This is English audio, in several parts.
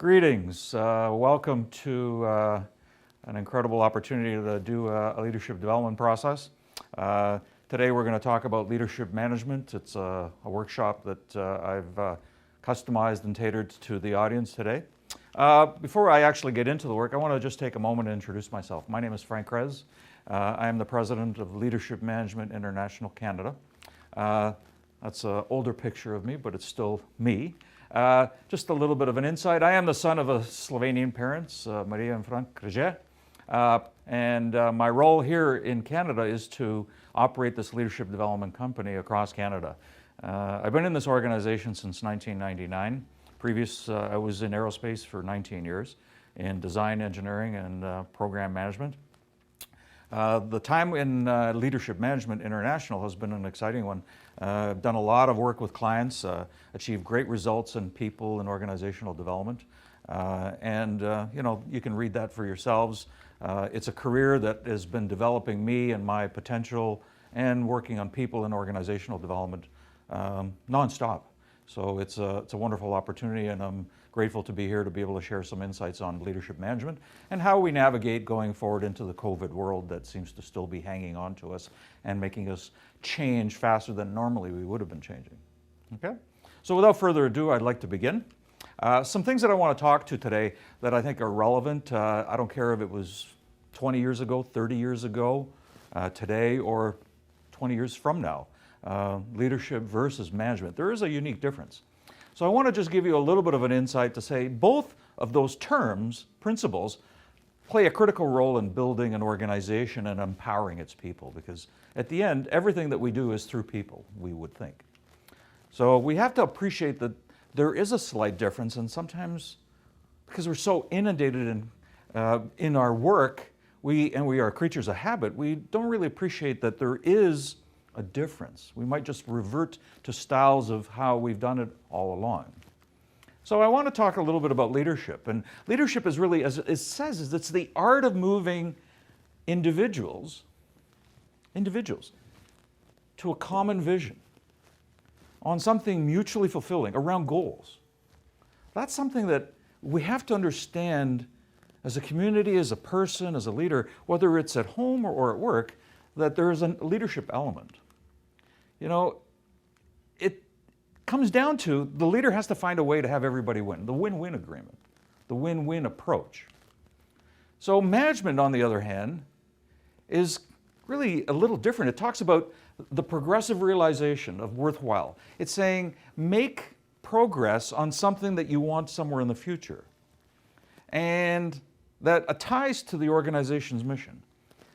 Greetings. Welcome to an incredible opportunity to do a leadership development process. Today we're going to talk about leadership management. It's a workshop that I've customized and tailored to the audience today. Before I actually get into the work, I want to just take a moment to introduce myself. My name is Kreze. I am the president of Leadership Management International Canada. That's an older picture of me, but it's still me. Just a little bit of an insight. I am the son of Slovenian parents, Maria and Frank Kreze. And my role here in Canada is to operate this leadership development company across Canada. I've been in this organization since 1999. I was in aerospace for 19 years in design engineering and program management. The time in Leadership Management International has been an exciting one. I've done a lot of work with clients, achieved great results in people and organizational development. You can read that for yourselves. It's a career that has been developing me and my potential and working on people and organizational development nonstop. So it's a wonderful opportunity, and I'm grateful to be here to be able to share some insights on leadership management and how we navigate going forward into the COVID world that seems to still be hanging on to us and making us change faster than normally we would have been changing. Okay? So without further ado, I'd like to begin. Some things that I want to talk to today that I think are relevant. I don't care if it was 20 years ago, 30 years ago, today, or 20 years from now. Leadership versus management. There is a unique difference. So I want to just give you a little bit of an insight to say both of those terms, principles, play a critical role in building an organization and empowering its people, because at the end, everything that we do is through people, we would think. So we have to appreciate that there is a slight difference, and sometimes because we're so inundated in our work, we are creatures of habit, we don't really appreciate that there is a difference. We might just revert to styles of how we've done it all along. So I want to talk a little bit about leadership. And leadership is really, as it says, it's the art of moving individuals to a common vision on something mutually fulfilling, around goals. That's something that we have to understand as a community, as a person, as a leader, whether it's at home or at work, that there is a leadership element. You know, it comes down to the leader has to find a way to have everybody win, the win-win agreement, the win-win approach. So management, on the other hand, is really a little different. It talks about the progressive realization of worthwhile. It's saying make progress on something that you want somewhere in the future, and that ties to the organization's mission.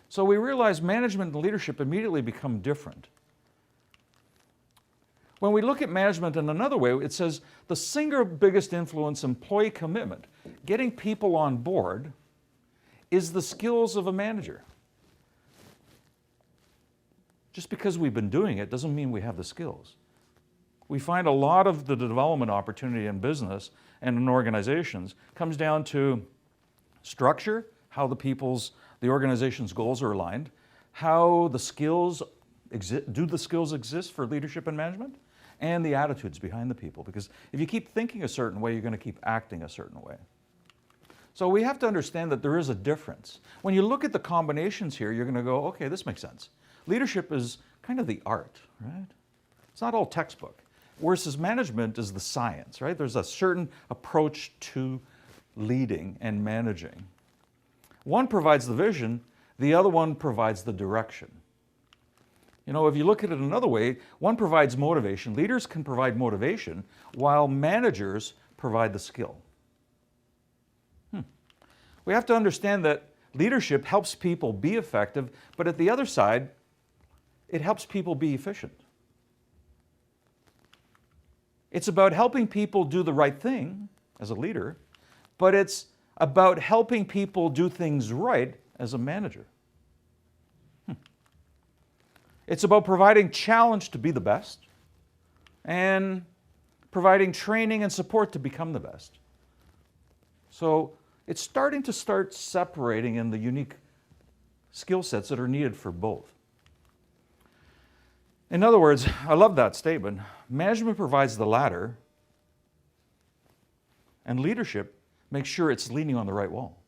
So we realize management and leadership immediately become different. When we look at management in another way, it says the single biggest influence employee commitment, getting people on board, is the skills of a manager. Just because we've been doing it doesn't mean we have the skills. We find a lot of the development opportunity in business and in organizations comes down to structure, how the organization's goals are aligned, how the skills exist, do the skills exist for leadership and management, and the attitudes behind the people. Because if you keep thinking a certain way, you're going to keep acting a certain way. So we have to understand that there is a difference. When you look at the combinations here, you're going to go, okay, this makes sense. Leadership is kind of the art, right? It's not all textbook. Whereas management is the science, right? There's a certain approach to leading and managing. One provides the vision, the other one provides the direction. You know, if you look at it another way, one provides motivation. Leaders can provide motivation, while managers provide the skill. We have to understand that leadership helps people be effective, but at the other side, it helps people be efficient. It's about helping people do the right thing as a leader, but it's about helping people do things right as a manager. It's about providing challenge to be the best and providing training and support to become the best. So it's starting to separating in the unique skill sets that are needed for both. In other words, I love that statement. Management provides the ladder, and leadership make sure it's leaning on the right wall.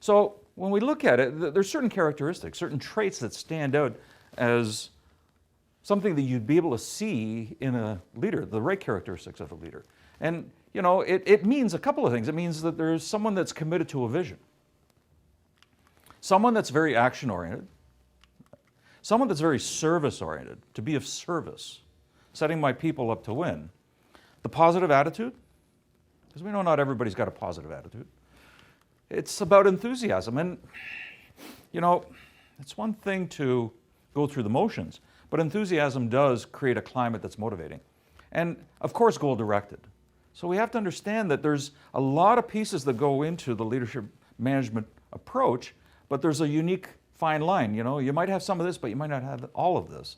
So when we look at it, there's certain characteristics, certain traits that stand out as something that you'd be able to see in a leader, the right characteristics of a leader. And it means a couple of things. It means that there's someone that's committed to a vision, someone that's very action-oriented, someone that's very service-oriented, to be of service, setting my people up to win. The positive attitude, because we know not everybody's got a positive attitude. It's about enthusiasm. And, it's one thing to go through the motions, but enthusiasm does create a climate that's motivating. And, of course, goal-directed. So we have to understand that there's a lot of pieces that go into the leadership management approach, but there's a unique fine line. You might have some of this, but you might not have all of this.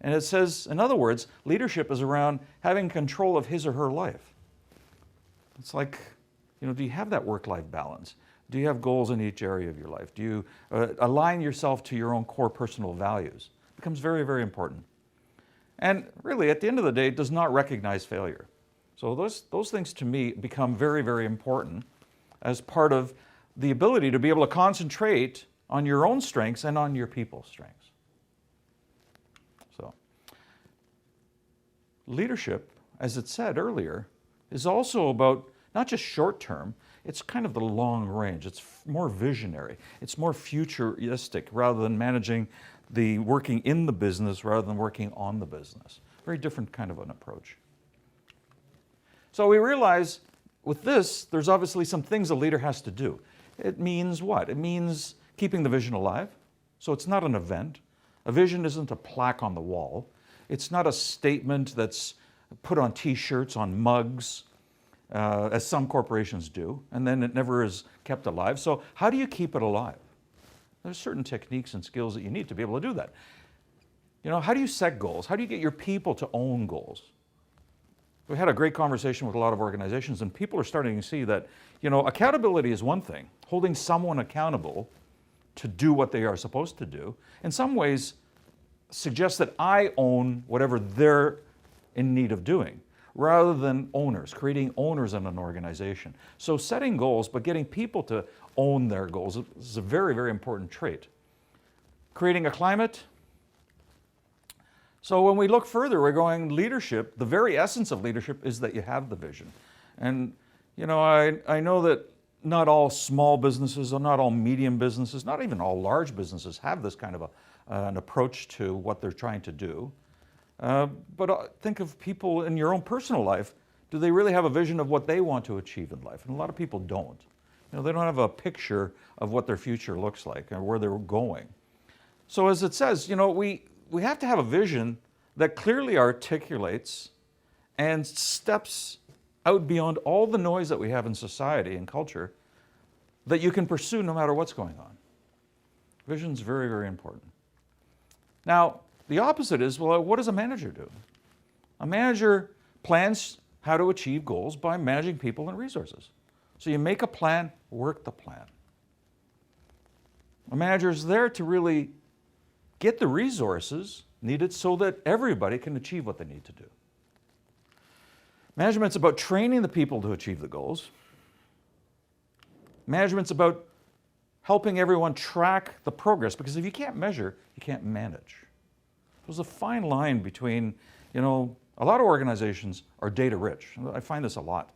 And it says, in other words, leadership is around having control of his or her life. It's like, do you have that work-life balance? Do you have goals in each area of your life? Do you align yourself to your own core personal values? It becomes very, very important. And really, at the end of the day, it does not recognize failure. So those things to me become very, very important as part of the ability to be able to concentrate on your own strengths and on your people's strengths. So, leadership, as it said earlier, is also about not just short term, it's kind of the long range. It's more visionary. It's more futuristic rather than managing the working in the business rather than working on the business. Very different kind of an approach. So we realize with this, there's obviously some things a leader has to do. It means what? It means keeping the vision alive. So it's not an event. A vision isn't a plaque on the wall. It's not a statement that's put on T-shirts, on mugs, as some corporations do, and then it never is kept alive. So how do you keep it alive? There's certain techniques and skills that you need to be able to do that. How do you set goals? How do you get your people to own goals? We had a great conversation with a lot of organizations, and people are starting to see that, accountability is one thing. Holding someone accountable to do what they are supposed to do, in some ways, suggests that I own whatever they're in need of doing, rather than owners, creating owners in an organization. So setting goals, but getting people to own their goals is a very, very important trait. Creating a climate. So when we look further, we're going leadership, the very essence of leadership is that you have the vision. And, I know that not all small businesses, or not all medium businesses, not even all large businesses have this kind of an approach to what they're trying to do. But think of people in your own personal life. Do they really have a vision of what they want to achieve in life? And a lot of people don't. They don't have a picture of what their future looks like and where they're going. So as it says, we have to have a vision that clearly articulates and steps out beyond all the noise that we have in society and culture that you can pursue no matter what's going on. Vision is very, very important. Now, the opposite is, well, what does a manager do? A manager plans how to achieve goals by managing people and resources. So you make a plan, work the plan. A manager is there to really get the resources needed so that everybody can achieve what they need to do. Management's about training the people to achieve the goals. Management's about helping everyone track the progress, because if you can't measure, you can't manage. There's a fine line between, a lot of organizations are data rich. I find this a lot.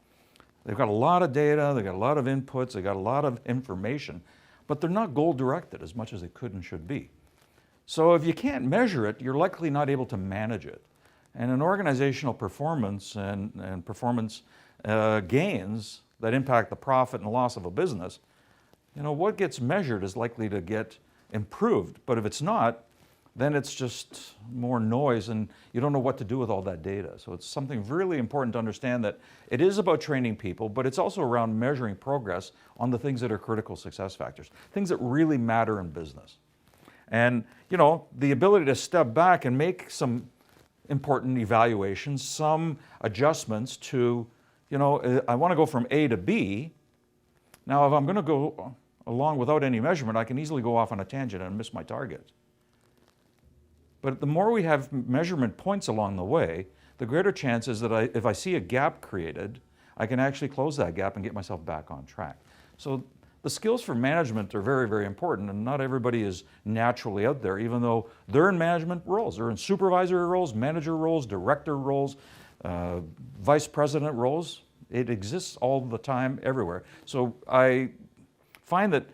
They've got a lot of data, they've got a lot of inputs, they've got a lot of information, but they're not goal directed as much as they could and should be. So if you can't measure it, you're likely not able to manage it. And in organizational performance and performance gains that impact the profit and loss of a business, what gets measured is likely to get improved. But if it's not, then it's just more noise and you don't know what to do with all that data. So it's something really important to understand that it is about training people, but it's also around measuring progress on the things that are critical success factors, things that really matter in business. And, the ability to step back and make some important evaluations, some adjustments to, I want to go from A to B. Now, if I'm going to go along without any measurement, I can easily go off on a tangent and miss my target. But the more we have measurement points along the way, the greater chance is that if I see a gap created, I can actually close that gap and get myself back on track. So the skills for management are very, very important, and not everybody is naturally out there, even though they're in management roles. They're in supervisory roles, manager roles, director roles, vice president roles. It exists all the time, everywhere. So I find that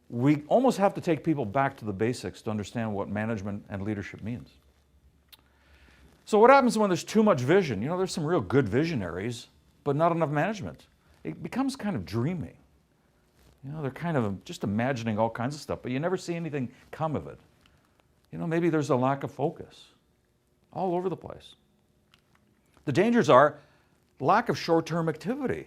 we almost have to take people back to the basics to understand what management and leadership means. So what happens when there's too much vision? You know, there's some real good visionaries, but not enough management. It becomes kind of dreaming. You know, they're kind of just imagining all kinds of stuff, but you never see anything come of it. You know, maybe there's a lack of focus all over the place. The dangers are lack of short-term activity.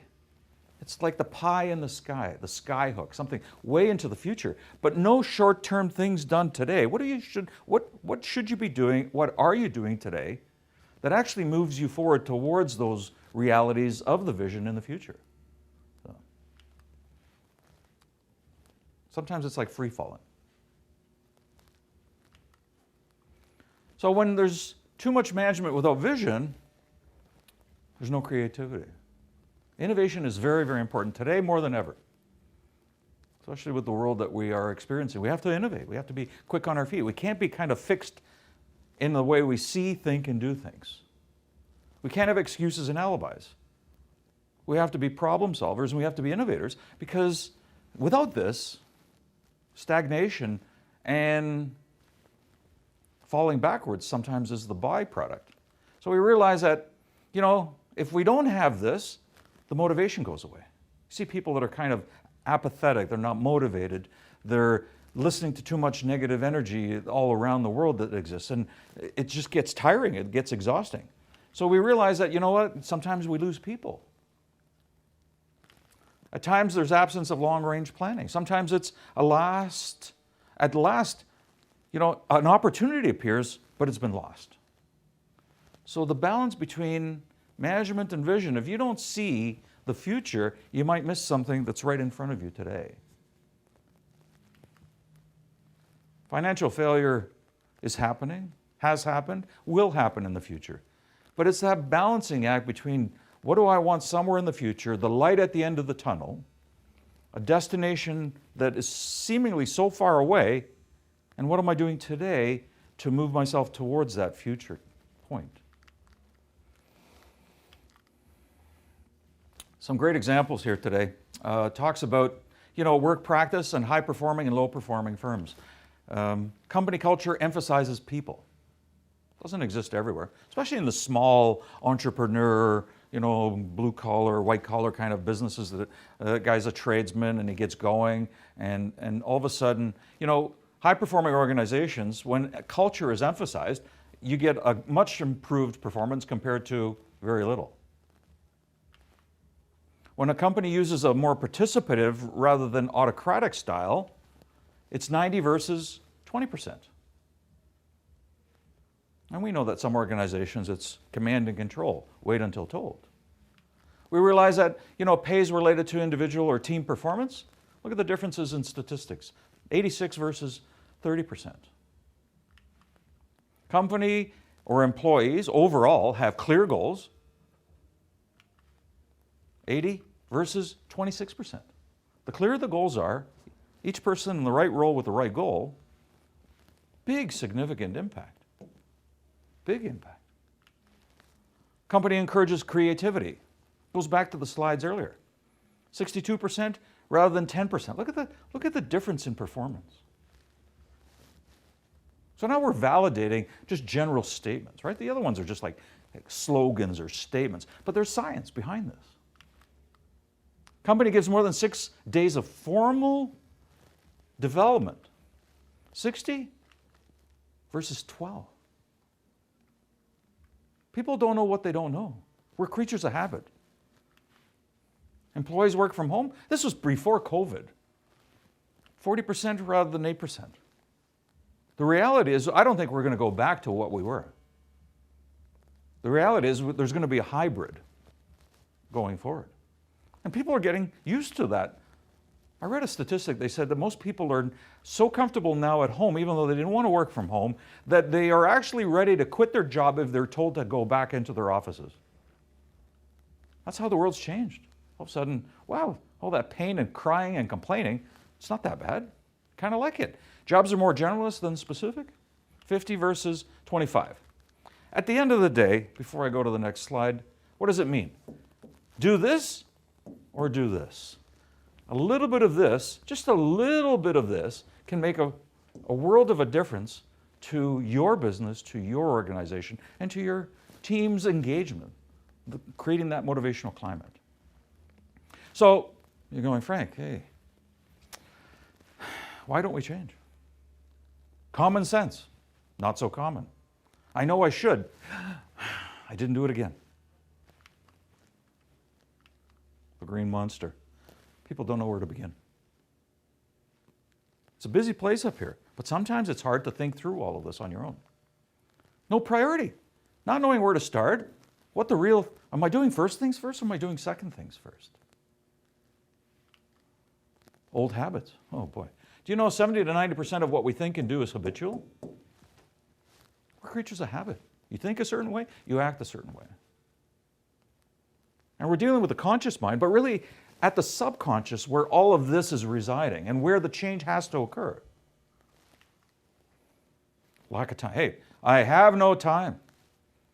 It's like the pie in the sky hook, something way into the future, but no short-term things done today. What should you be doing? What are you doing today that actually moves you forward towards those realities of the vision in the future? So, sometimes it's like free-falling. So when there's too much management without vision, there's no creativity. Innovation is very, very important today more than ever, especially with the world that we are experiencing. We have to innovate. We have to be quick on our feet. We can't be kind of fixed in the way we see, think, and do things. We can't have excuses and alibis. We have to be problem solvers and we have to be innovators, because without this, stagnation and falling backwards sometimes is the byproduct. So we realize that, you know, if we don't have this, the motivation goes away. You see people that are kind of apathetic, they're not motivated, they're listening to too much negative energy all around the world that exists, and it just gets tiring, it gets exhausting. So we realize that, you know what, sometimes we lose people. At times there's absence of long-range planning. Sometimes it's at last, you know, an opportunity appears, but it's been lost. So the balance between management and vision, if you don't see the future, you might miss something that's right in front of you today. Financial failure is happening, has happened, will happen in the future. But it's that balancing act between what do I want somewhere in the future, the light at the end of the tunnel, a destination that is seemingly so far away, and what am I doing today to move myself towards that future point? Some great examples here today. Talks about, you know, work practice and high-performing and low-performing firms. Company culture emphasizes people. Doesn't exist everywhere, especially in the small entrepreneur, you know, blue-collar, white-collar kind of businesses that guy's a tradesman and he gets going, and all of a sudden, you know, high-performing organizations, when culture is emphasized, you get a much improved performance compared to very little. When a company uses a more participative rather than autocratic style, it's 90 versus 20%. And we know that some organizations, it's command and control, wait until told. We realize that, you know, pay is related to individual or team performance. Look at the differences in statistics, 86 versus 30%. Company or employees overall have clear goals, 80 versus 26%. The clearer the goals are, each person in the right role with the right goal, big significant impact. Big impact. Company encourages creativity. Goes back to the slides earlier. 62% rather than 10%. Look at the difference in performance. So now we're validating just general statements, right? The other ones are just like slogans or statements, but there's science behind this. Company gives more than 6 days of formal development. 60 versus 12. People don't know what they don't know. We're creatures of habit. Employees work from home. This was before COVID. 40% rather than 8%. The reality is, I don't think we're going to go back to what we were. The reality is there's going to be a hybrid going forward. And people are getting used to that I read a statistic. They said that most people are so comfortable now at home, even though they didn't want to work from home, that they are actually ready to quit their job if they're told to go back into their offices. That's how the world's changed. All of a sudden, wow, all that pain and crying and complaining, it's not that bad. Kind of like it. Jobs are more generalist than specific. 50 versus 25. At the end of the day, before I go to the next slide, what does it mean? Do this or do this? A little bit of this, just a little bit of this, can make a world of a difference to your business, to your organization, and to your team's engagement, creating that motivational climate. So you're going, Frank, hey, why don't we change? Common sense, not so common. I know I should. I didn't do it again. The green monster. People don't know where to begin. It's a busy place up here, but sometimes it's hard to think through all of this on your own. No priority. Not knowing where to start. Am I doing first things first or am I doing second things first? Old habits. Oh boy. Do you know 70 to 90% of what we think and do is habitual? We're creatures of habit. You think a certain way, you act a certain way. And we're dealing with the conscious mind, but really at the subconscious where all of this is residing and where the change has to occur. Lack of time. Hey, I have no time.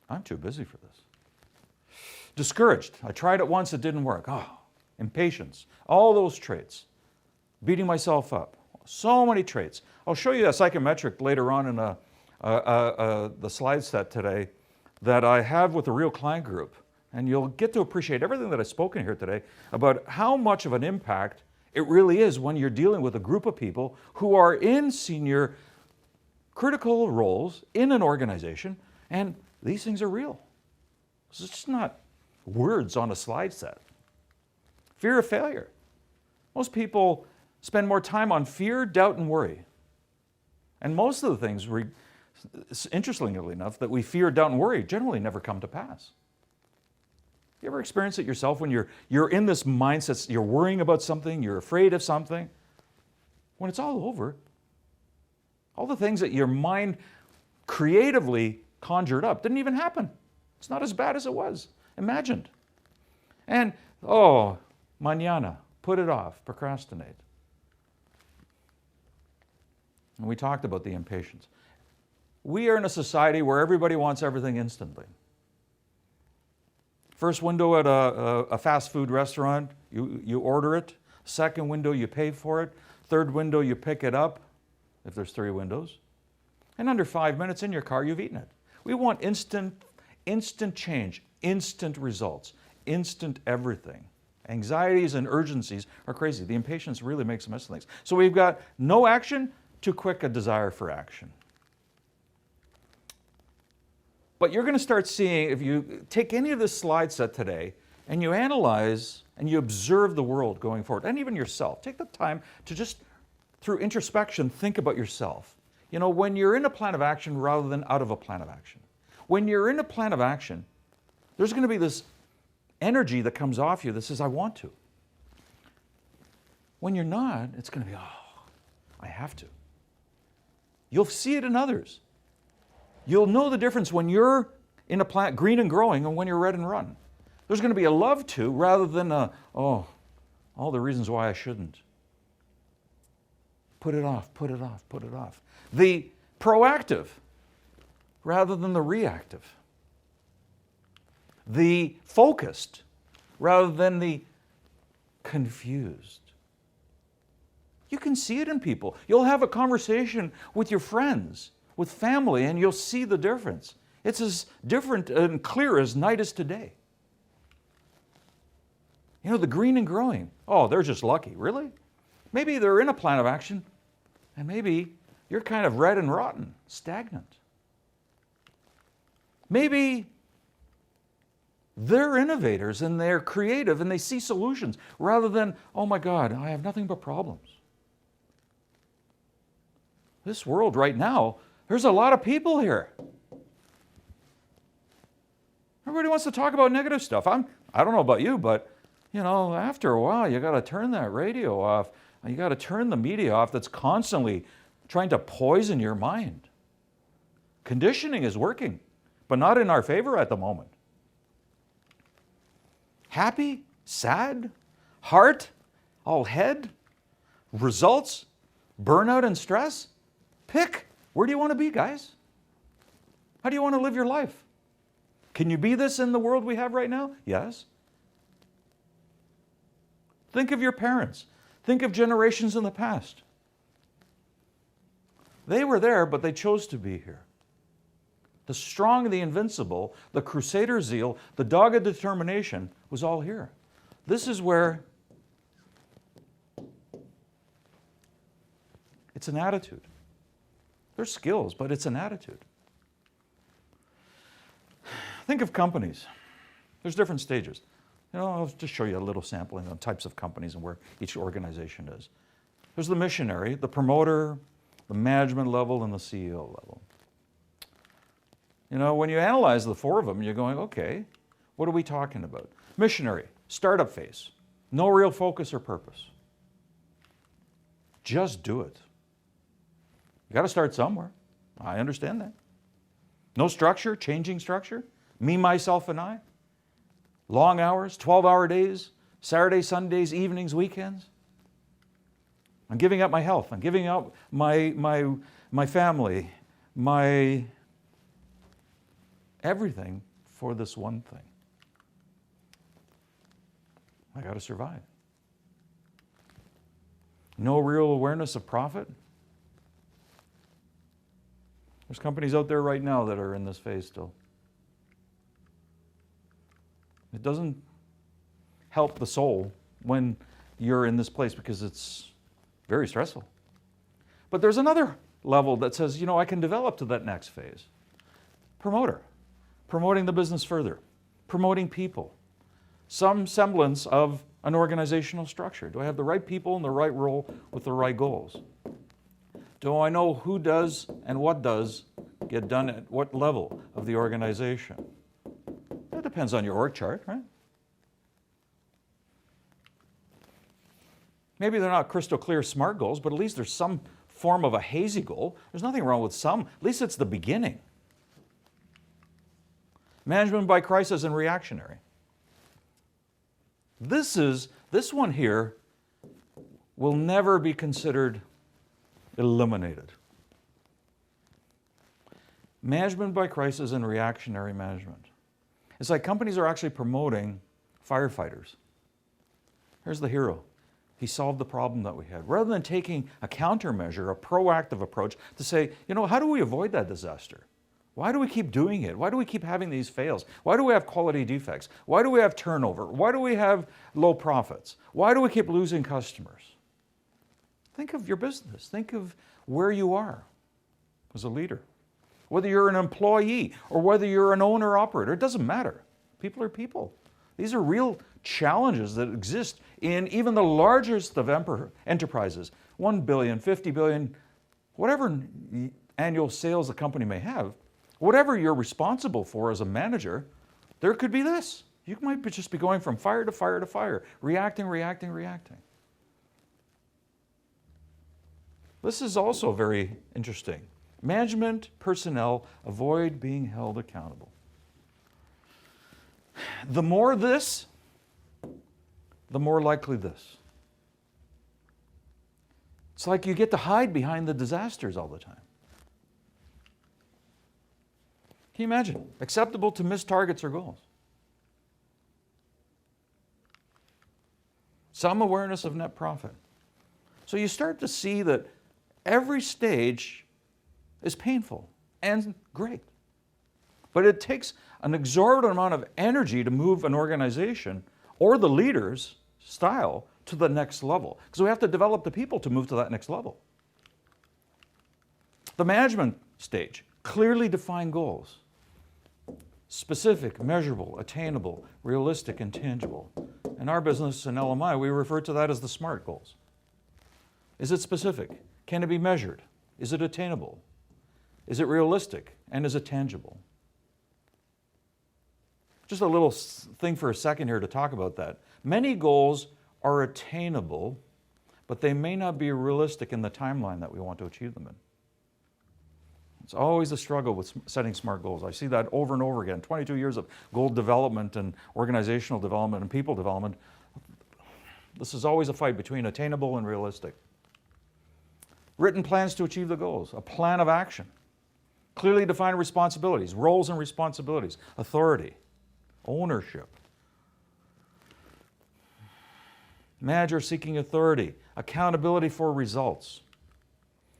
I'm too busy for this. Discouraged. I tried it once, it didn't work. Oh, impatience. All those traits. Beating myself up. So many traits. I'll show you a psychometric later on in the slide set today that I have with a real client group. And you'll get to appreciate everything that I've spoken here today about how much of an impact it really is when you're dealing with a group of people who are in senior critical roles in an organization, and these things are real. It's just not words on a slide set. Fear of failure. Most people spend more time on fear, doubt, and worry. And most of the things, interestingly enough, that we fear, doubt, and worry generally never come to pass. You ever experience it yourself when you're in this mindset, you're worrying about something, you're afraid of something? When it's all over, all the things that your mind creatively conjured up didn't even happen. It's not as bad as it was imagined. And, mañana, put it off, procrastinate. And we talked about the impatience. We are in a society where everybody wants everything instantly. First window at a fast food restaurant, you order it. Second window, you pay for it. Third window, you pick it up, if there's 3 windows. And under 5 minutes in your car, you've eaten it. We want instant change, instant results, instant everything. Anxieties and urgencies are crazy. The impatience really makes a mess of things. So we've got no action, too quick a desire for action. But you're going to start seeing, if you take any of this slide set today and you analyze and you observe the world going forward, and even yourself, take the time to just, through introspection, think about yourself. You know, when you're in a plan of action rather than out of a plan of action. When you're in a plan of action, there's going to be this energy that comes off you that says, I want to. When you're not, it's going to be, I have to. You'll see it in others. You'll know the difference when you're in a plant green and growing and when you're red and run. There's going to be a love to rather than all the reasons why I shouldn't. Put it off, put it off, put it off. The proactive rather than the reactive. The focused rather than the confused. You can see it in people. You'll have a conversation with your friends, with family, and you'll see the difference. It's as different and clear as night is today. You know, the green and growing. They're just lucky. Really? Maybe they're in a plan of action, and maybe you're kind of red and rotten, stagnant. Maybe they're innovators and they're creative and they see solutions rather than, oh my God, I have nothing but problems. This world right now, there's a lot of people here. Everybody wants to talk about negative stuff. I don't know about you, but you know, after a while, you got to turn that radio off. You got to turn the media off that's constantly trying to poison your mind. Conditioning is working, but not in our favor at the moment. Happy, sad, heart, all head, results, burnout and stress. Pick. Where do you want to be, guys? How do you want to live your life? Can you be this in the world we have right now? Yes. Think of your parents. Think of generations in the past. They were there, but they chose to be here. The strong, the invincible, the crusader zeal, the dogged determination was all here. This is where it's an attitude. There's skills, but it's an attitude. Think of companies. There's different stages. I'll just show you a little sampling of types of companies and where each organization is. There's the missionary, the promoter, the management level, and the CEO level. When you analyze the four of them, you're going, okay, what are we talking about? Missionary, startup phase, no real focus or purpose. Just do it. You got to start somewhere. I understand that. No structure, changing structure. Me, myself, and I. Long hours, 12-hour days, Saturdays, Sundays, evenings, weekends. I'm giving up my health. I'm giving up my family, my everything for this one thing. I got to survive. No real awareness of profit. There's companies out there right now that are in this phase still. It doesn't help the soul when you're in this place because it's very stressful. But there's another level that says, I can develop to that next phase. Promoter. Promoting the business further. Promoting people. Some semblance of an organizational structure. Do I have the right people in the right role with the right goals? Do I know who does and what does get done at what level of the organization? That depends on your org chart, right? Maybe they're not crystal clear SMART goals, but at least there's some form of a hazy goal. There's nothing wrong with some. At least it's the beginning. Management by crisis and reactionary. This one here will never be considered eliminated. Management by crisis and reactionary management. It's like companies are actually promoting firefighters. Here's the hero. He solved the problem that we had. Rather than taking a countermeasure, a proactive approach to say, how do we avoid that disaster? Why do we keep doing it? Why do we keep having these fails? Why do we have quality defects? Why do we have turnover? Why do we have low profits? Why do we keep losing customers? Think of your business. Think of where you are as a leader. Whether you're an employee or whether you're an owner-operator, it doesn't matter. People are people. These are real challenges that exist in even the largest of enterprises. 1 billion, 50 billion, whatever annual sales a company may have, whatever you're responsible for as a manager, there could be this. You might just be going from fire to fire to fire, reacting. This is also very interesting. Management personnel avoid being held accountable. The more this, the more likely this. It's like you get to hide behind the disasters all the time. Can you imagine? Acceptable to miss targets or goals. Some awareness of net profit. So you start to see that every stage is painful and great. But it takes an exorbitant amount of energy to move an organization or the leader's style to the next level. Because we have to develop the people to move to that next level. The management stage, clearly defined goals. Specific, measurable, attainable, realistic, and tangible. In our business in LMI, we refer to that as the SMART goals. Is it specific? Can it be measured? Is it attainable? Is it realistic? And is it tangible? Just a little thing for a second here to talk about that. Many goals are attainable, but they may not be realistic in the timeline that we want to achieve them in. It's always a struggle with setting SMART goals. I see that over and over again. 22 years of goal development and organizational development and people development. This is always a fight between attainable and realistic. Written plans to achieve the goals, a plan of action. Clearly defined responsibilities, roles and responsibilities, authority, ownership. Manager seeking authority, accountability for results.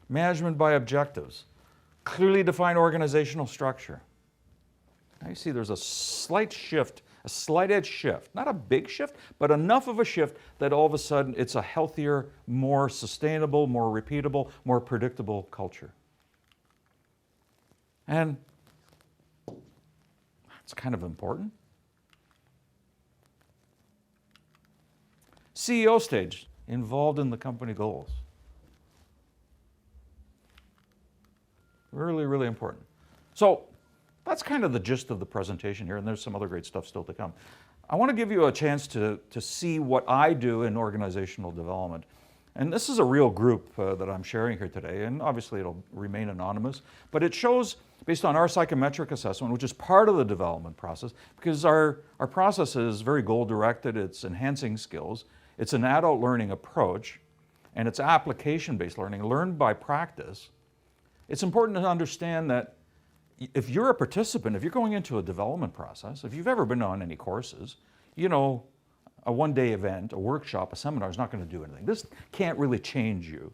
Management by objectives. Clearly defined organizational structure. Now you see there's a slight shift, a slight edge shift. Not a big shift, but enough of a shift that all of a sudden it's a healthier, more sustainable, more repeatable, more predictable culture. And it's kind of important. CEO stage, involved in the company goals. Really, really important. So that's kind of the gist of the presentation here, and there's some other great stuff still to come. I want to give you a chance to see what I do in organizational development. And this is a real group that I'm sharing here today, and obviously it'll remain anonymous, but it shows, based on our psychometric assessment, which is part of the development process, because our process is very goal-directed, it's enhancing skills, it's an adult learning approach, and it's application-based learning, learned by practice. It's important to understand that if you're a participant, if you're going into a development process, if you've ever been on any courses, you know, a one-day event, a workshop, a seminar is not going to do anything. This can't really change you,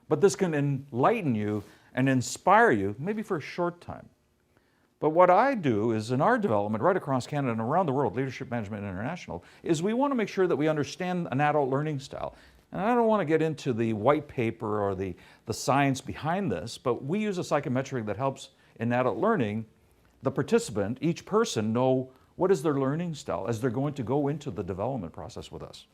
but this can enlighten you and inspire you, maybe for a short time. But what I do is in our development right across Canada and around the world, Leadership Management International, is we want to make sure that we understand an adult learning style. And I don't want to get into the white paper or the science behind this, but we use a psychometric that helps in adult learning the participant, each person, know what is their learning style as they're going to go into the development process with us.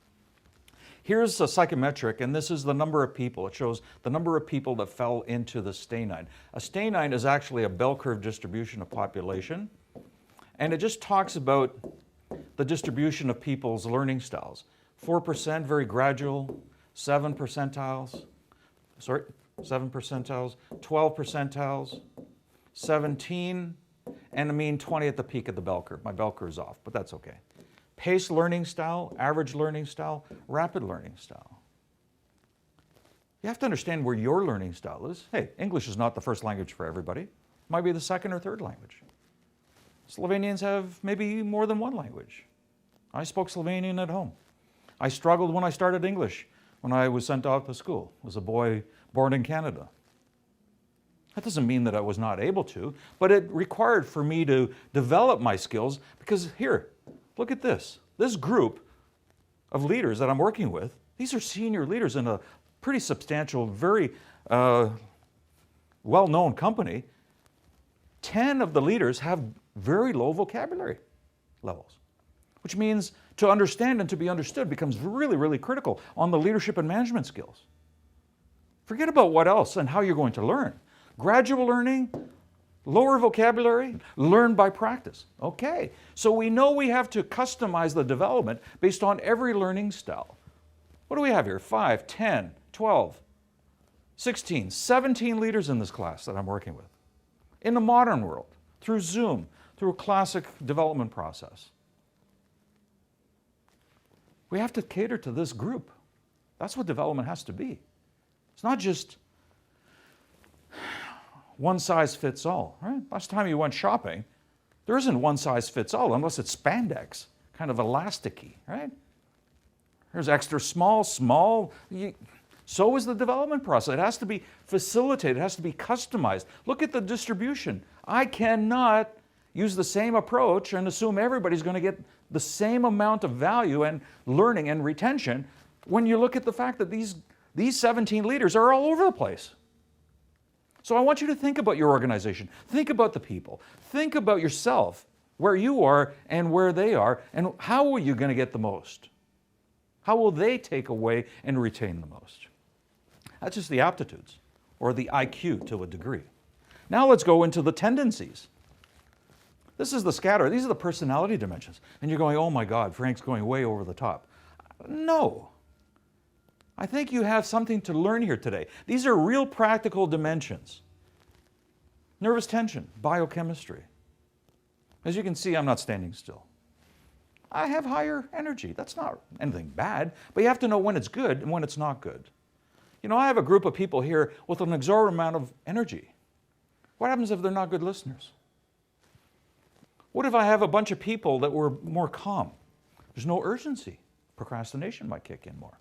Here's a psychometric, and this is the number of people. It shows the number of people that fell into the STAY9. A STAY9 is actually a bell curve distribution of population, and it just talks about the distribution of people's learning styles. 4%, very gradual, 7 percentiles, 12 percentiles, 17, and a mean 20 at the peak of the bell curve. My bell curve is off, but that's okay. Paced learning style, average learning style, rapid learning style. You have to understand where your learning style is. Hey, English is not the first language for everybody. It might be the second or third language. Slovenians have maybe more than one language. I spoke Slovenian at home. I struggled when I started English, when I was sent out to school. I was a boy born in Canada. That doesn't mean that I was not able to, but it required for me to develop my skills because here, look at this. This group of leaders that I'm working with, these are senior leaders in a pretty substantial, very well-known company. 10 of the leaders have very low vocabulary levels, which means to understand and to be understood becomes really, really critical on the leadership and management skills. Forget about what else and how you're going to learn. Gradual learning, lower vocabulary, learn by practice. Okay, so we know we have to customize the development based on every learning style. What do we have here? 5, 10, 12, 16, 17 leaders in this class that I'm working with. In the modern world, through Zoom, through a classic development process. We have to cater to this group. That's what development has to be. It's not just one size fits all, right? Last time you went shopping, there isn't one size fits all unless it's spandex, kind of elasticy, right? There's extra small, small. So is the development process. It has to be facilitated, it has to be customized. Look at the distribution. I cannot use the same approach and assume everybody's going to get the same amount of value and learning and retention when you look at the fact that these 17 leaders are all over the place. So I want you to think about your organization. Think about the people. Think about yourself, where you are and where they are, and how are you going to get the most? How will they take away and retain the most? That's just the aptitudes, or the IQ to a degree. Now let's go into the tendencies. This is the scatter. These are the personality dimensions. And you're going, oh my God, Frank's going way over the top. No. I think you have something to learn here today. These are real practical dimensions. Nervous tension, biochemistry. As you can see, I'm not standing still. I have higher energy. That's not anything bad, but you have to know when it's good and when it's not good. You know, I have a group of people here with an exorbitant amount of energy. What happens if they're not good listeners? What if I have a bunch of people that were more calm? There's no urgency. Procrastination might kick in more.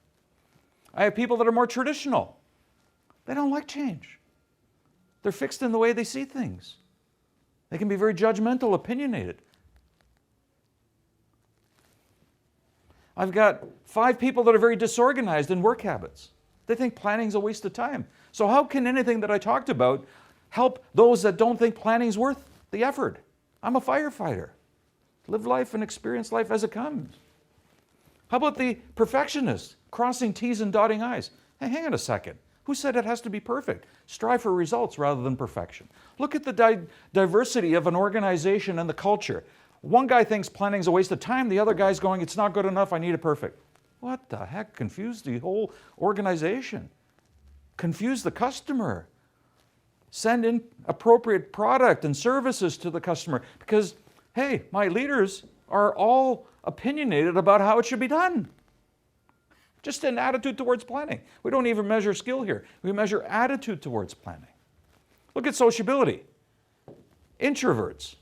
I have people that are more traditional. They don't like change. They're fixed in the way they see things. They can be very judgmental, opinionated. I've got 5 people that are very disorganized in work habits. They think planning is a waste of time. So how can anything that I talked about help those that don't think planning is worth the effort? I'm a firefighter. Live life and experience life as it comes. How about the perfectionist, crossing T's and dotting I's? Hey, hang on a second. Who said it has to be perfect? Strive for results rather than perfection. Look at the diversity of an organization and the culture. One guy thinks planning is a waste of time. The other guy's going, it's not good enough. I need it perfect. What the heck? Confuse the whole organization. Confuse the customer. Send in appropriate product and services to the customer because, hey, my leaders are all opinionated about how it should be done. Just an attitude towards planning. We don't even measure skill here. We measure attitude towards planning. Look at sociability. Introverts,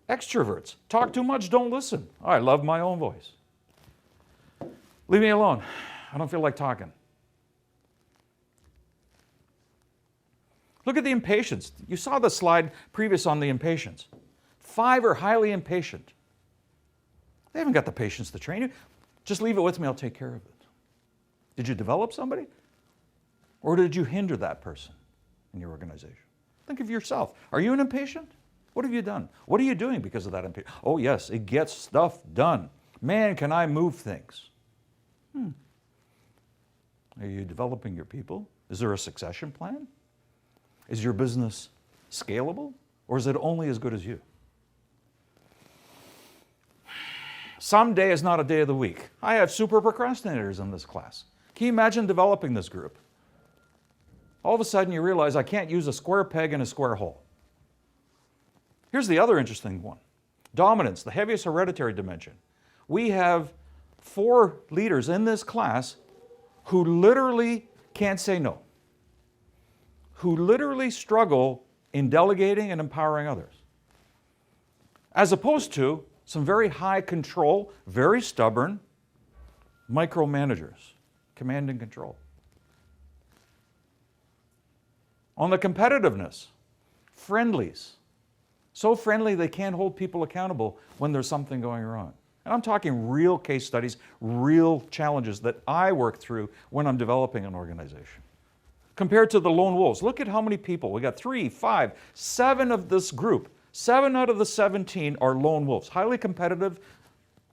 extroverts, talk too much, don't listen. I love my own voice. Leave me alone. I don't feel like talking. Look at the impatience. You saw the slide previous on the impatience. 5 are highly impatient. They haven't got the patience to train you. Just leave it with me, I'll take care of it. Did you develop somebody? Or did you hinder that person in your organization? Think of yourself. Are you an impatient? What have you done? What are you doing because of that impatience? Oh yes, it gets stuff done. Man, can I move things? Are you developing your people? Is there a succession plan? Is your business scalable? Or is it only as good as you? Some day is not a day of the week. I have super procrastinators in this class. Can you imagine developing this group? All of a sudden you realize I can't use a square peg in a square hole. Here's the other interesting one. Dominance, the heaviest hereditary dimension. We have 4 leaders in this class who literally can't say no, who literally struggle in delegating and empowering others, as opposed to some very high control, very stubborn micromanagers, command and control. On the competitiveness, friendlies, so friendly they can't hold people accountable when there's something going wrong. And I'm talking real case studies, real challenges that I work through when I'm developing an organization. Compared to the lone wolves, look at how many people. We got 3, 5, 7 of this group. 7 out of the 17 are lone wolves. Highly competitive,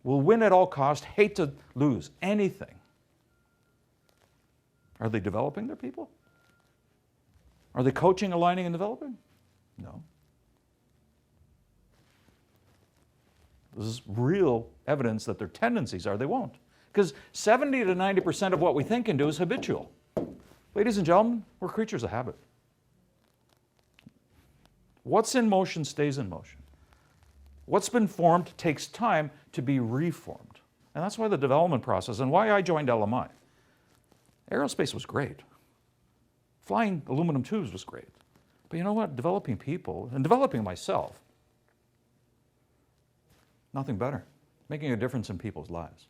will win at all costs, hate to lose anything. Are they developing their people? Are they coaching, aligning, and developing? No. This is real evidence that their tendencies are they won't. Because 70 to 90% of what we think and do is habitual. Ladies and gentlemen, we're creatures of habit. What's in motion stays in motion. What's been formed takes time to be reformed. And that's why the development process and why I joined LMI. Aerospace was great. Flying aluminum tubes was great. But you know what? Developing people and developing myself, nothing better. Making a difference in people's lives.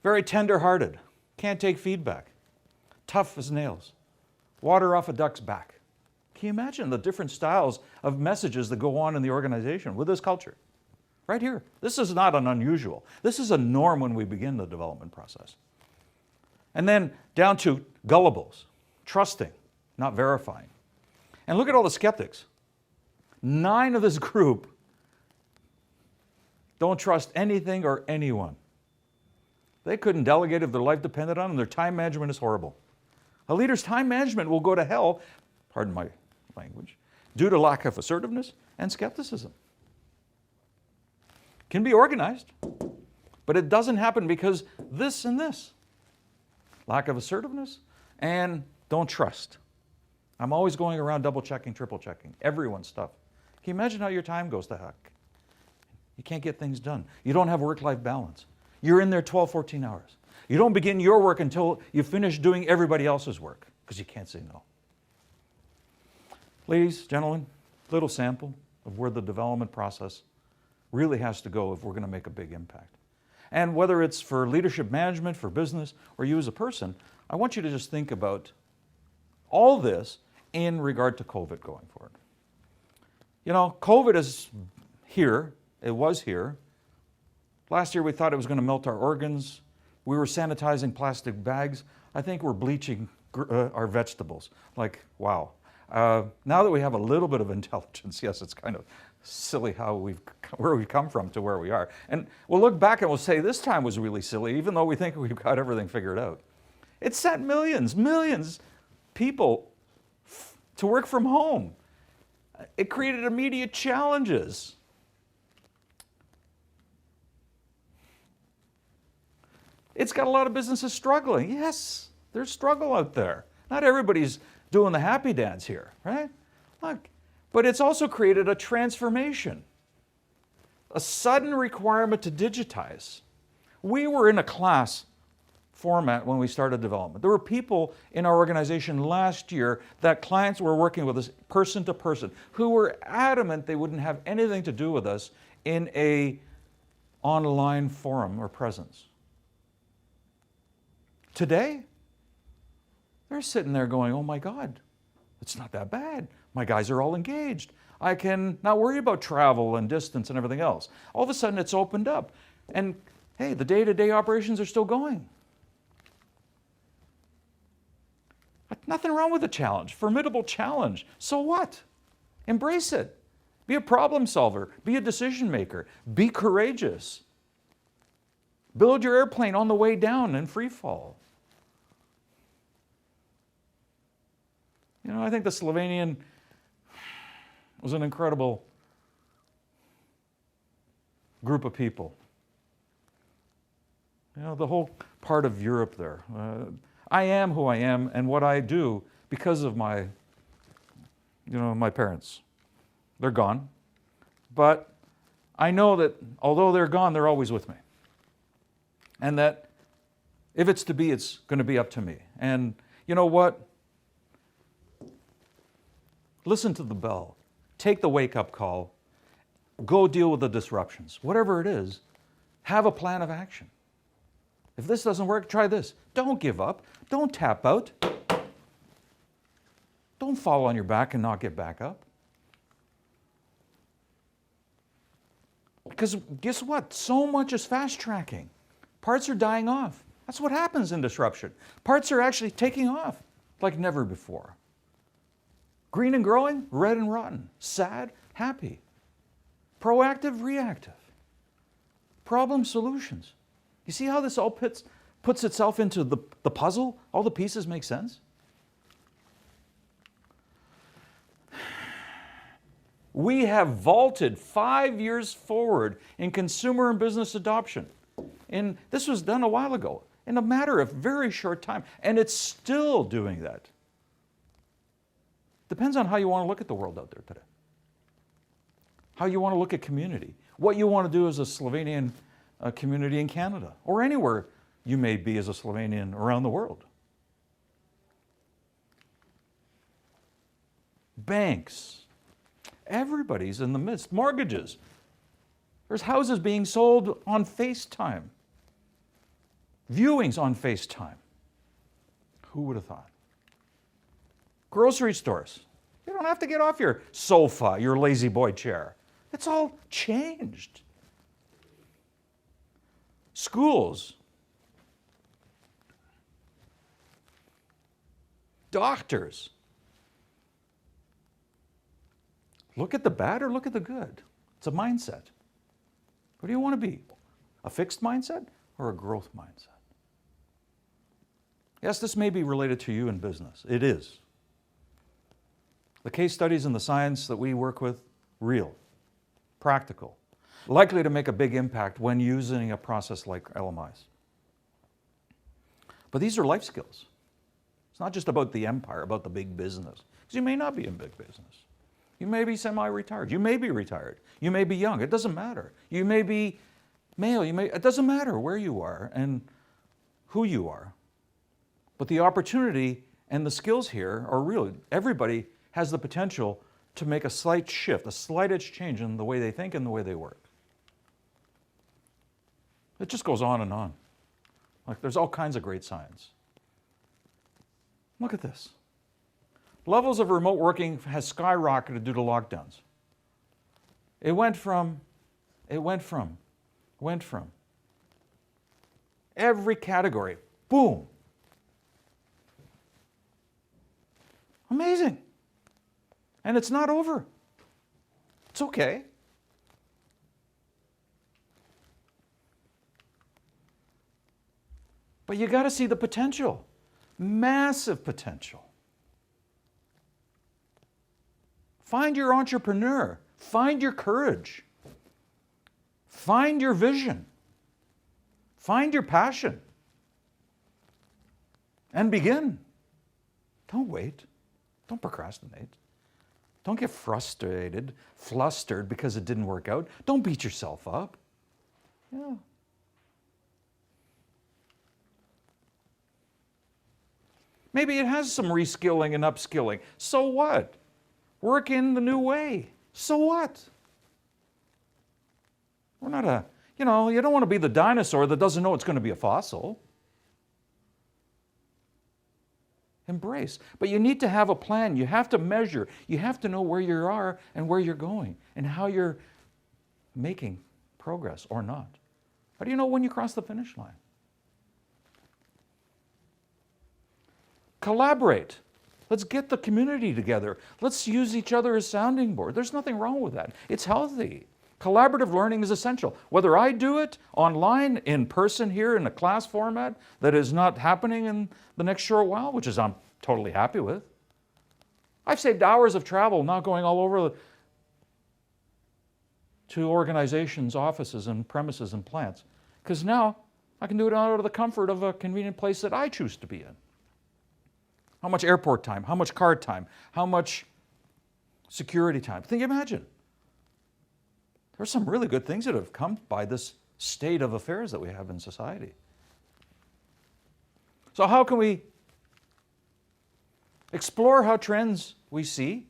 Very tender-hearted. Can't take feedback. Tough as nails. Water off a duck's back. Can you imagine the different styles of messages that go on in the organization with this culture? Right here. This is not an unusual. This is a norm when we begin the development process. And then down to gullibles, trusting, not verifying. And look at all the skeptics. 9 of this group don't trust anything or anyone. They couldn't delegate if their life depended on it, and their time management is horrible. A leader's time management will go to hell, pardon my language, due to lack of assertiveness and skepticism. Can be organized, but it doesn't happen because this and this. lack of assertiveness, and don't trust. I'm always going around double checking, triple checking, everyone's stuff. Can you imagine how your time goes to heck? You can't get things done. You don't have work-life balance. You're in there 12, 14 hours. You don't begin your work until you finish doing everybody else's work because you can't say no. Ladies, gentlemen, little sample of where the development process really has to go if we're going to make a big impact. And whether it's for leadership management, for business, or you as a person, I want you to just think about all this in regard to COVID going forward. You know, COVID is here. It was here. Last year we thought it was going to melt our organs. We were sanitizing plastic bags. I think we're bleaching our vegetables. Like, wow. Now that we have a little bit of intelligence, yes, it's kind of silly where we've come from to where we are. And we'll look back and we'll say this time was really silly, even though we think we've got everything figured out. It sent millions people to work from home. It created immediate challenges. It's got a lot of businesses struggling. Yes, there's struggle out there. Not everybody's doing the happy dance here, right? Look, but it's also created a transformation, a sudden requirement to digitize. We were in a class format when we started development. There were people in our organization last year that clients were working with us person to person who were adamant they wouldn't have anything to do with us in an online forum or presence. Today, they're sitting there going, oh my God, it's not that bad. My guys are all engaged. I can not worry about travel and distance and everything else. All of a sudden it's opened up. And hey, the day-to-day operations are still going. Nothing wrong with the challenge, formidable challenge. So what? Embrace it. Be a problem solver. Be a decision maker. Be courageous. Build your airplane on the way down in free fall. You know, I think the Slovenian was an incredible group of people. You know, the whole part of Europe there. I am who I am and what I do because of my parents. They're gone. But I know that although they're gone, they're always with me. And that if it's to be, it's going to be up to me. And you know what? Listen to the bell. Take the wake-up call. Go deal with the disruptions. Whatever it is, have a plan of action. If this doesn't work, try this. Don't give up. Don't tap out. Don't fall on your back and not get back up. Because guess what? So much is fast-tracking. Parts are dying off. That's what happens in disruption. Parts are actually taking off like never before. Green and growing, red and rotten. Sad, happy. Proactive, reactive. Problem solutions. You see how this all puts itself into the puzzle? All the pieces make sense? We have vaulted 5 years forward in consumer and business adoption. And this was done a while ago, in a matter of very short time. And it's still doing that. Depends on how you want to look at the world out there today. How you want to look at community. What you want to do as a Slovenian community in Canada, or anywhere you may be as a Slovenian around the world. Banks. Everybody's in the midst. Mortgages. There's houses being sold on FaceTime. Viewings on FaceTime. Who would have thought? Grocery stores. You don't have to get off your sofa, your lazy boy chair. It's all changed. Schools. Doctors. Look at the bad or look at the good. It's a mindset. What do you want to be? A fixed mindset or a growth mindset? Yes, this may be related to you in business. It is. The case studies and the science that we work with, real, practical, likely to make a big impact when using a process like LMIs. But these are life skills. It's not just about the empire, about the big business. Because you may not be in big business. You may be semi-retired. You may be retired. You may be young. It doesn't matter. You may be male. It doesn't matter where you are and who you are. But the opportunity and the skills here are real. Everybody has the potential to make a slight shift, a slightest change in the way they think and the way they work. It just goes on and on. Like, there's all kinds of great science. Look at this. Levels of remote working has skyrocketed due to lockdowns. It went from every category, boom. Amazing. And it's not over. It's okay. But you got to see the potential. Massive potential. Find your entrepreneur. Find your courage. Find your vision. Find your passion. And begin. Don't wait. Don't procrastinate. Don't get frustrated, flustered because it didn't work out. Don't beat yourself up. Yeah. Maybe it has some reskilling and upskilling. So what? Work in the new way. So what? We're not you don't want to be the dinosaur that doesn't know it's going to be a fossil. Embrace. But you need to have a plan. You have to measure. You have to know where you are and where you're going and how you're making progress or not. How do you know when you cross the finish line? Collaborate. Let's get the community together. Let's use each other as sounding board. There's nothing wrong with that. It's healthy. Collaborative learning is essential. Whether I do it online, in person here in a class format that is not happening in the next short while, which is I'm totally happy with. I've saved hours of travel not going all over to organizations, offices, and premises and plants. Because now I can do it out of the comfort of a convenient place that I choose to be in. How much airport time? How much card time? How much security time? Imagine. There's some really good things that have come by this state of affairs that we have in society. So how can we explore how trends we see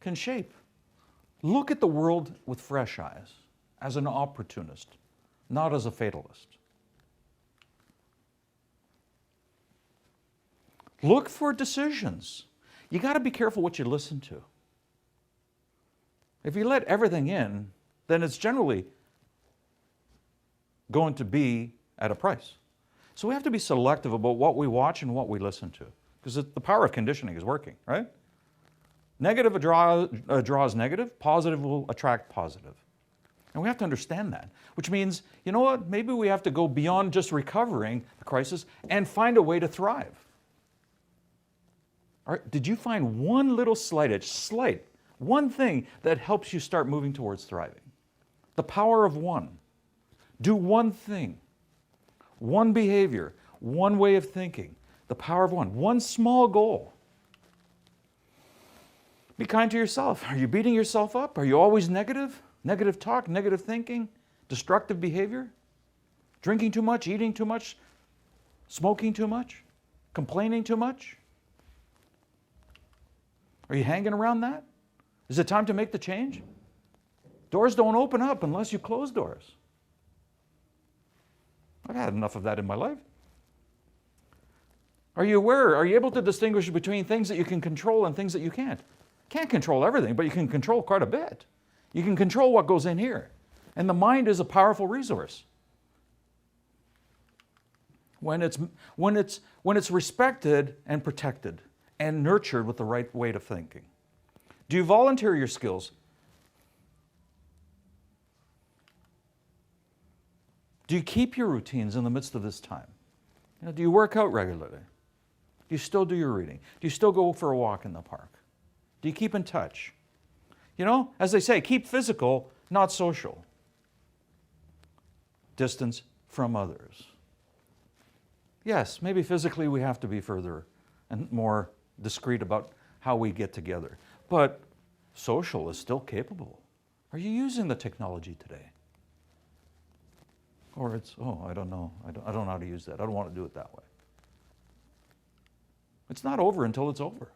can shape? Look at the world with fresh eyes, as an opportunist, not as a fatalist. Look for decisions. You got to be careful what you listen to. If you let everything in, then it's generally going to be at a price. So we have to be selective about what we watch and what we listen to, because the power of conditioning is working, right? Negative draws negative, positive will attract positive. And we have to understand that, which means, you know what, maybe we have to go beyond just recovering the crisis and find a way to thrive. All right, did you find one little slight, one thing that helps you start moving towards thriving? The power of one. Do one thing, one behavior, one way of thinking. The power of one small goal. Be kind to yourself. Are you beating yourself up? Are you always negative? Negative talk, negative thinking, destructive behavior? Drinking too much, eating too much, smoking too much, complaining too much? Are you hanging around that? Is it time to make the change? Doors don't open up unless you close doors. I've had enough of that in my life. Are you aware? Are you able to distinguish between things that you can control and things that you can't? Can't control everything, but you can control quite a bit. You can control what goes in here. And the mind is a powerful resource. When it's respected and protected and nurtured with the right way of thinking. Do you volunteer your skills? Do you keep your routines in the midst of this time? Do you work out regularly? Do you still do your reading? Do you still go for a walk in the park? Do you keep in touch? As they say, keep physical, not social. Distance from others. Yes, maybe physically we have to be further and more discreet about how we get together. But social is still capable. Are you using the technology today? Or it's, oh, I don't know. I don't know how to use that. I don't want to do it that way. It's not over until it's over.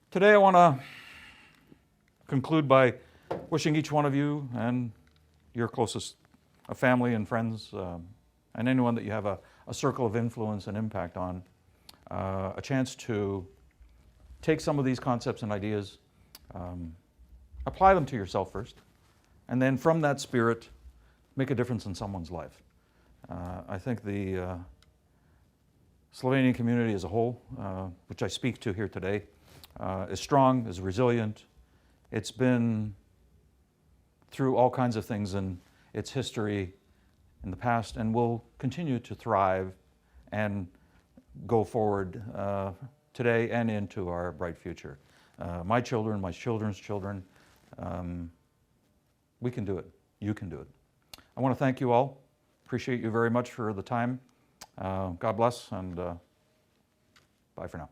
Today I want to conclude by wishing each one of you and your closest family and friends and anyone that you have a circle of influence and impact on a chance to take some of these concepts and ideas, apply them to yourself first, and then from that spirit, make a difference in someone's life. I think the Slovenian community as a whole, which I speak to here today, is strong, is resilient. It's been through all kinds of things in its history in the past and will continue to thrive and go forward today and into our bright future. My children, my children's children, we can do it. You can do it. I want to thank you all. Appreciate you very much for the time. God bless, and bye for now.